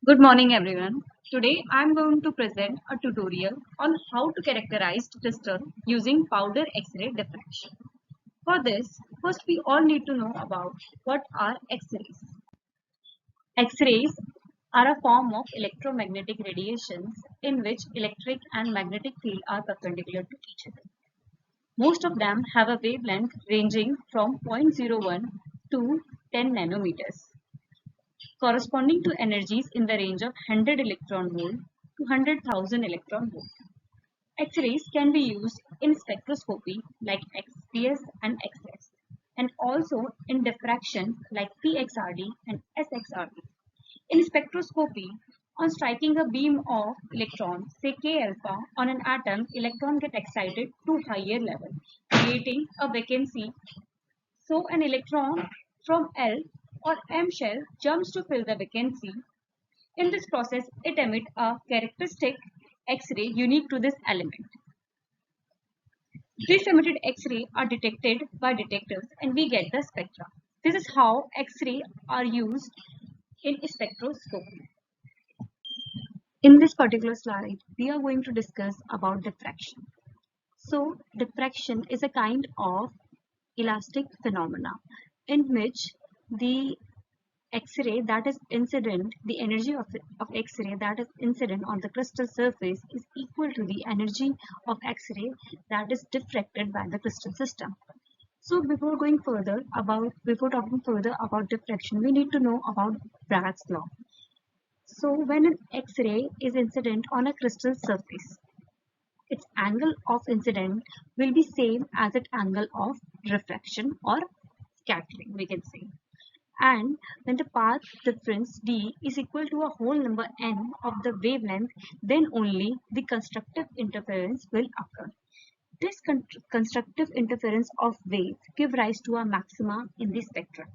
Good morning everyone. Today I am going to present a tutorial on how to characterize crystal using powder X-ray diffraction. For this, first we all need to know about what are X-rays. X-rays are a form of electromagnetic radiations in which electric and magnetic field are perpendicular to each other. Most of them have a wavelength ranging from 0.01 to 10 nanometers, corresponding to energies in the range of 100 electron volt to 100,000 electron volt. X-rays can be used in spectroscopy like XPS and XS, and also in diffraction like Pxrd and SXRD. In spectroscopy, on striking a beam of electrons, say K alpha, on an atom, electron get excited to higher level, creating a vacancy. So an electron from L or M shell jumps to fill the vacancy. In this process, it emits a characteristic X-ray unique to this element. These emitted X-ray are detected by detectors and we get the spectra. This is how X-ray are used in spectroscopy. In this particular slide, we are going to discuss about diffraction. So, diffraction is a kind of elastic phenomena in which the X-ray that is incident, the energy of X-ray that is incident on the crystal surface is equal to the energy of X-ray that is diffracted by the crystal system. So before talking further about diffraction, we need to know about Bragg's law. So when an X-ray is incident on a crystal surface, its angle of incident will be same as its angle of refraction or scattering, we can say. And when the path difference d is equal to a whole number n of the wavelength, then only the constructive interference will occur. This constructive interference of waves give rise to a maxima in the spectrum.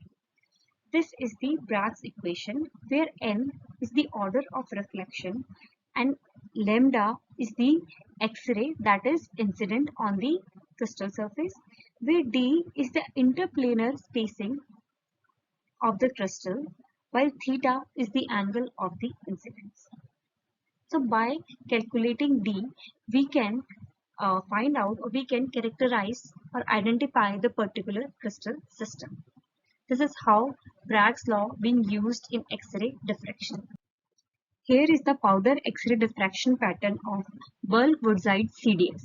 This is the Bragg's equation, where n is the order of reflection and lambda is the X-ray that is incident on the crystal surface, where d is the interplanar spacing of the crystal, while theta is the angle of the incidence. So by calculating d, we can find out, or we can characterize or identify the particular crystal system. This is how Bragg's law being used in X-ray diffraction. Here is the powder X-ray diffraction pattern of bulk woodside CDS.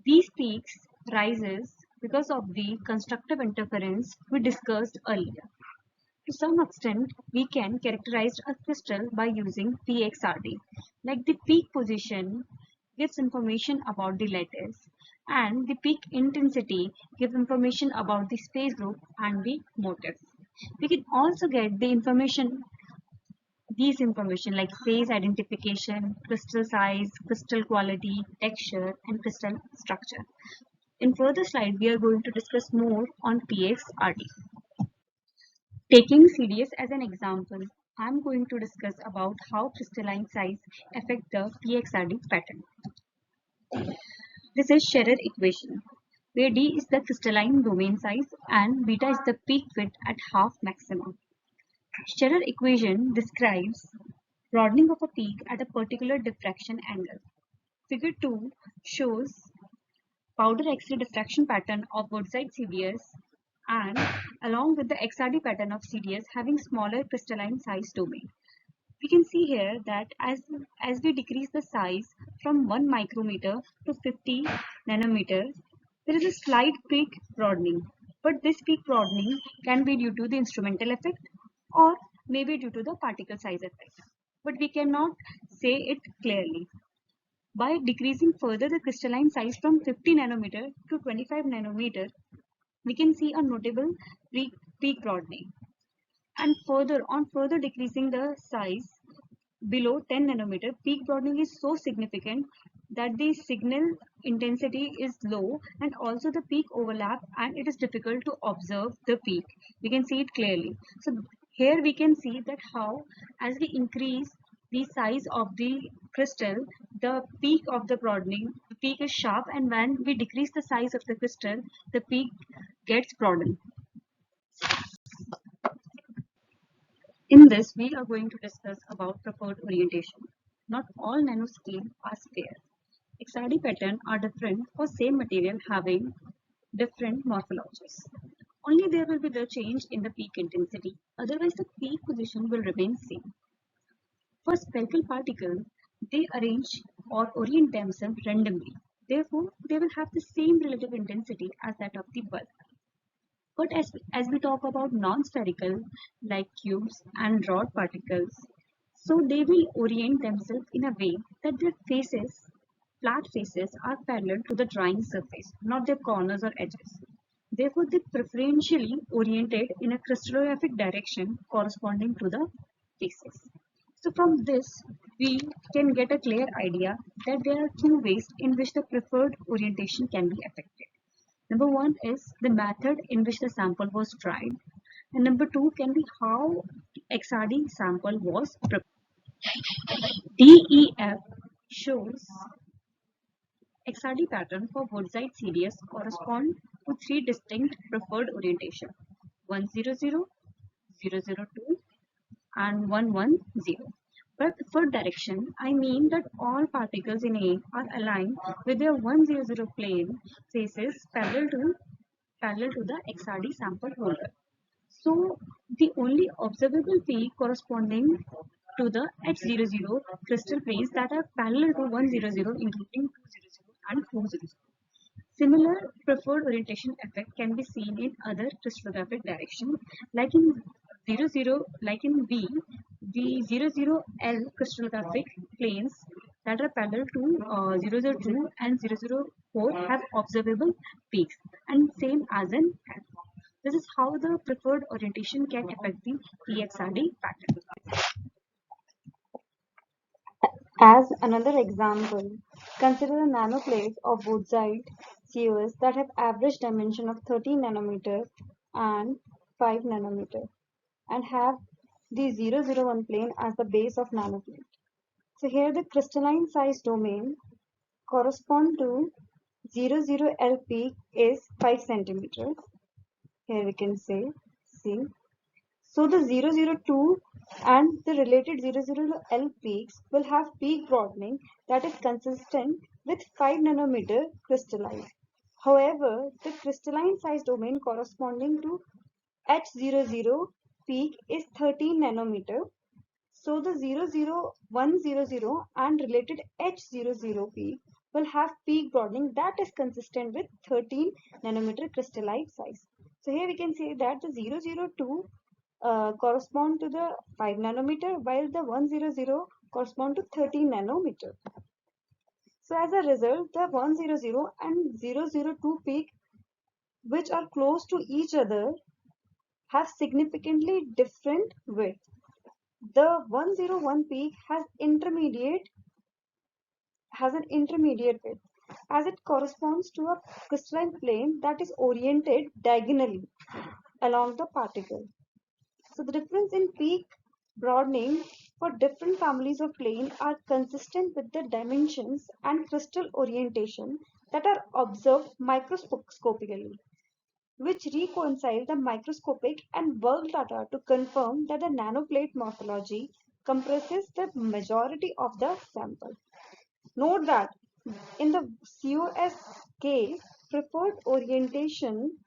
These peaks rises because of the constructive interference we discussed earlier. To some extent, we can characterize a crystal by using Pxrd. Like the peak position gives information about the lattice and the peak intensity gives information about the space group and the motif. We can also get the information like phase identification, crystal size, crystal quality, texture, and crystal structure. In further slide, we are going to discuss more on Pxrd. Taking CDS as an example, I am going to discuss about how crystalline size affect the Pxrd pattern. This is Scherrer equation, where D is the crystalline domain size and beta is the peak width at half maximum. Scherrer equation describes broadening of a peak at a particular diffraction angle. Figure 2 shows powder X-ray diffraction pattern of woodside CDS and along with the XRD pattern of CDS having smaller crystalline size domain. We can see here that as we decrease the size from 1 micrometer to 50 nanometers, there is a slight peak broadening. But this peak broadening can be due to the instrumental effect or maybe due to the particle size effect. But we cannot say it clearly. By decreasing further the crystalline size from 50 nanometer to 25 nanometer, we can see a notable peak broadening. And further decreasing the size below 10 nanometer, peak broadening is so significant that the signal intensity is low and also the peak overlap and it is difficult to observe the peak. We can see it clearly. So here we can see that how as we increase the size of the crystal, the peak of the broadening, the peak is sharp, and when we decrease the size of the crystal, the peak gets broadened. In this, we are going to discuss about preferred orientation. Not all nanoscale are square. XRD patterns are different for same material having different morphologies. Only there will be the change in the peak intensity. Otherwise, the peak position will remain same. For spherical particles, they arrange or orient themselves randomly. Therefore, they will have the same relative intensity as that of the bulk. But as we talk about non-spherical like cubes and rod particles, so they will orient themselves in a way that their faces, flat faces, are parallel to the drawing surface, not their corners or edges. Therefore, they preferentially oriented in a crystallographic direction corresponding to the faces. So from this, we can get a clear idea that there are two ways in which the preferred orientation can be affected. Number one is the method in which the sample was tried, and number two can be how XRD sample was prepared. DEF shows XRD pattern for Woodside CDS correspond to three distinct preferred orientation: 100, 002, and 110. By preferred direction, I mean that all particles in A are aligned with their 100 plane faces parallel to the XRD sample holder. So the only observable peak corresponding to the H00 crystal planes that are parallel to 100, including 200 and 400. Similar preferred orientation effect can be seen in other crystallographic directions, like in 00, like in B, the 00L crystallographic planes that are parallel to 002 and 004 have observable peaks, and same as in F. This is how the preferred orientation can affect the PXRD pattern. As another example, consider the nanoplates of Woodside COS that have average dimension of 13 nanometer and 5 nanometer and have the 001 plane as the base of nanoplate. So here the crystalline size domain correspond to 00L peak is 5 centimeters. Here we can say, see. So the 002 and the related 00L peaks will have peak broadening that is consistent with 5 nanometer crystalline. However, the crystalline size domain corresponding to H00 peak is 13 nanometer. So the 00100 and related H00 peak will have peak broadening that is consistent with 13 nanometer crystalline size. So here we can say that the 002 correspond to the 5 nanometer while the 100 correspond to 13 nanometer. So as a result, the 100 and 002 peak which are close to each other have significantly different width. The 101 peak has an intermediate width as it corresponds to a crystalline plane that is oriented diagonally along the particle. So the difference in peak broadening for different families of plane are consistent with the dimensions and crystal orientation that are observed microscopically, which reconcile the microscopic and bulk data to confirm that the nanoplate morphology compresses the majority of the sample. Note that in the COS case, preferred orientation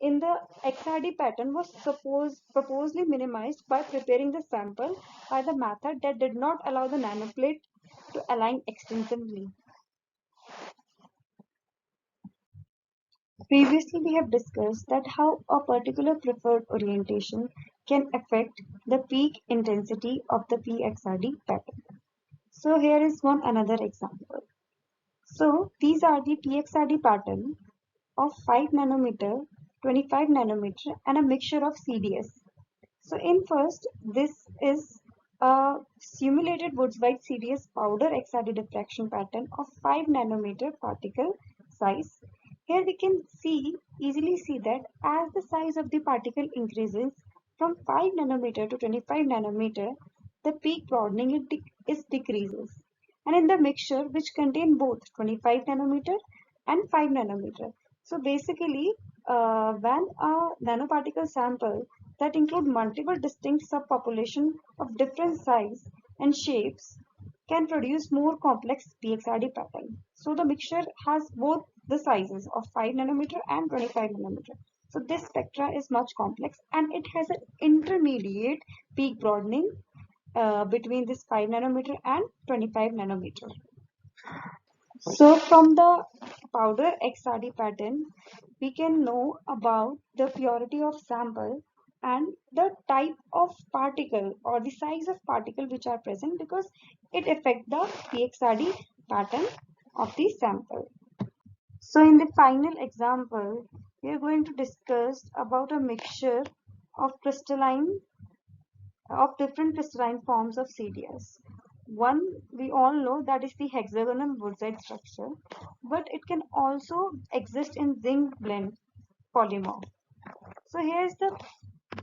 in the XRD pattern was purposely minimized by preparing the sample by the method that did not allow the nanoplate to align extensively. Previously, we have discussed that how a particular preferred orientation can affect the peak intensity of the PXRD pattern. So here is one another example. So these are the PXRD pattern of 5 nanometer, 25 nanometer and a mixture of CDS. So in first, this is a simulated Woodside CDS powder XRD diffraction pattern of 5 nanometer particle size. Here we can easily see that as the size of the particle increases from 5 nanometer to 25 nanometer, the peak broadening is decreases. And in the mixture which contain both 25 nanometer and 5 nanometer. So basically, when a nanoparticle sample that include multiple distinct subpopulations of different size and shapes can produce more complex Pxrd pattern. So the mixture has both the sizes of 5 nanometer and 25 nanometer. So this spectra is much complex and it has an intermediate peak broadening between this 5 nanometer and 25 nanometer. So from the powder XRD pattern, we can know about the purity of sample and the type of particle or the size of particle which are present because it affects the PXRD pattern of the sample. So in the final example, we are going to discuss about a mixture of different crystalline forms of CDS. One we all know that is the hexagonal woodside structure, but it can also exist in zinc blende polymer. So here's the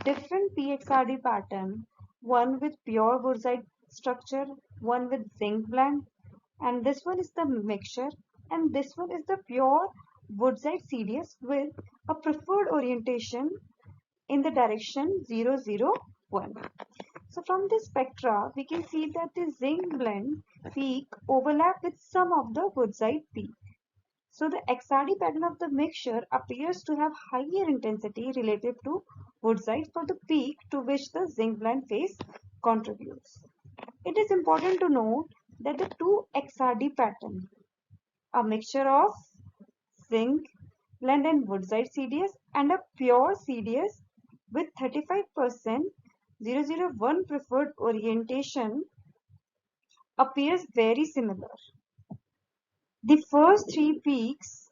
different PXRD pattern, one with pure woodside structure, one with zinc blende, and this one is the mixture, and this one is the pure woodside CDS with a preferred orientation in the direction 001. So from this spectra, we can see that the zinc blende peak overlap with some of the woodside peak. So the XRD pattern of the mixture appears to have higher intensity relative to woodside for the peak to which the zinc blende phase contributes. It is important to note that the two XRD patterns, a mixture of zinc blende and woodside CDS and a pure CDS with 35% 001 preferred orientation appears very similar. The first three peaks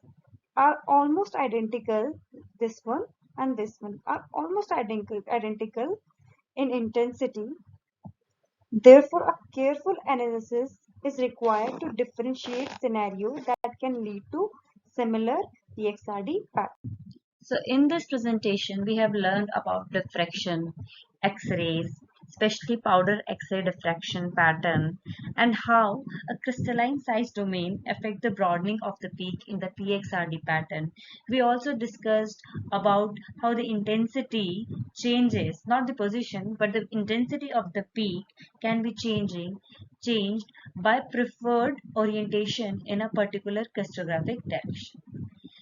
are almost identical. This one and this one are almost identical in intensity. Therefore, a careful analysis is required to differentiate scenarios that can lead to similar PXRD patterns. So in this presentation, we have learned about diffraction, X-rays, especially powder X-ray diffraction pattern, and how a crystalline size domain affect the broadening of the peak in the PXRD pattern. We also discussed about how the intensity changes, not the position, but the intensity of the peak can be changed by preferred orientation in a particular crystallographic direction.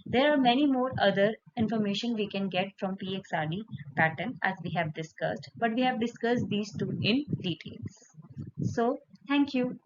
There are many more other information we can get from Pxrd pattern as we have discussed, but we have discussed these two in details. So, thank you.